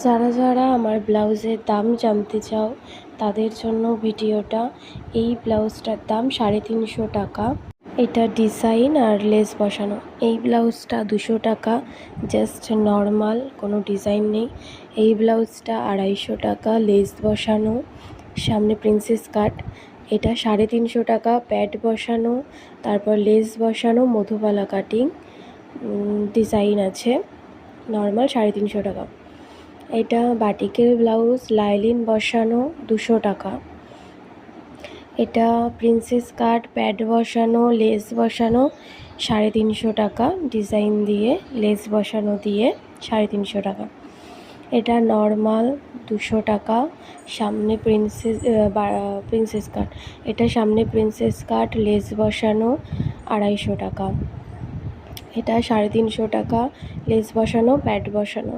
যারা যারা আমার ব্লাউজের দাম জানতে চাও তাদের জন্য ভিডিওটা। এই ব্লাউজটার দাম 350 টাকা। এটা ডিজাইন আর লেস বসানো। এই ব্লাউজটা 200 টাকা, জাস্ট নর্মাল, কোনো ডিজাইন নেই। এই ব্লাউজটা 250 টাকা, লেস বসানো, সামনে প্রিন্সেস কাট। এটা 350 টাকা, প্যাড বসানো, তারপর লেস বসানো, মধুবালা কাটিং, ডিজাইন আছে। নর্মাল 350 টাকা। এটা বাটিকের ব্লাউজ, লাইলিন বসানো, 200 টাকা। এটা প্রিন্সেস কাট, প্যাড বসানো, লেস বসানো, 350 টাকা, ডিজাইন দিয়ে লেস বসানো দিয়ে 350 টাকা। এটা নর্মাল 200 টাকা, সামনে প্রিন্সেস কাট। এটা সামনে প্রিন্সেস কাট, লেস বসানো, 250 টাকা। এটা 350 টাকা, লেস বসানো, প্যাড বসানো।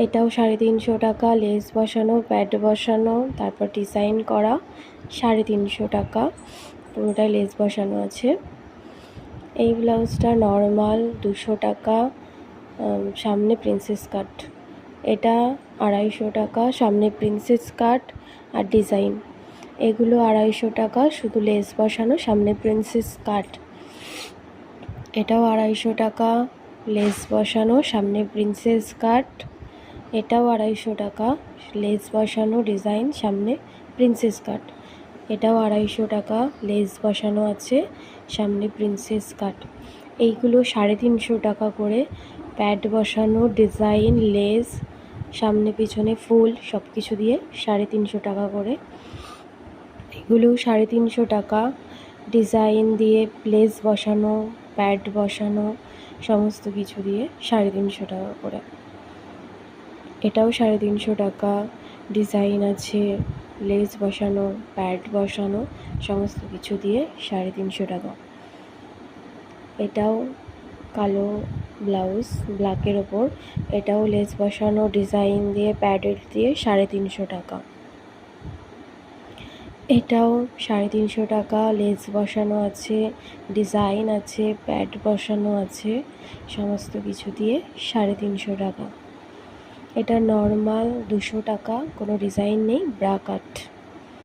এটাও 350 টাকা, লেস বসানো, প্যাড বসানো, তারপর ডিজাইন করা, 350 টাকা, পুরোটাই লেস বসানো আছে। এই ব্লাউজটা নর্মাল 200 টাকা, সামনে প্রিন্সেস কাট। এটা 250 টাকা, সামনে প্রিন্সেস কাট আর ডিজাইন। এগুলো 250 টাকা, শুধু লেস বসানো, সামনে প্রিন্সেস কাট। এটাও 250 টাকা, লেস বসানো, সামনে প্রিন্সেস কাট। এটাও 250 টাকা, লেস বসানো, ডিজাইন, সামনে প্রিন্সেস কাট। এটাও 250 টাকা, লেস বসানো আছে, সামনে প্রিন্সেস কাট। এইগুলো 350 টাকা করে, প্যাড বসানো, ডিজাইন, লেস, সামনে পিছনে ফুল সব কিছু দিয়ে 350 টাকা করে। এগুলো 350 টাকা, ডিজাইন দিয়ে লেস বসানো, প্যাড বসানো, সমস্ত কিছু দিয়ে 350 টাকা করে। এটাও 350 টাকা, ডিজাইন আছে, লেস বসানো, প্যাড বসানো, সমস্ত কিছু দিয়ে 350 টাকা। এটাও কালো ব্লাউজ, ব্ল্যাকের ওপর। এটাও লেস বসানো, ডিজাইন দিয়ে, প্যাডেড দিয়ে 350 টাকা। এটাও 350 টাকা, লেস বসানো আছে, ডিজাইন আছে, প্যাড বসানো আছে, সমস্ত কিছু দিয়ে 350 টাকা। এটা নর্মাল 200 টাকা, কোনো ডিজাইন নেই, ব্রা কাট।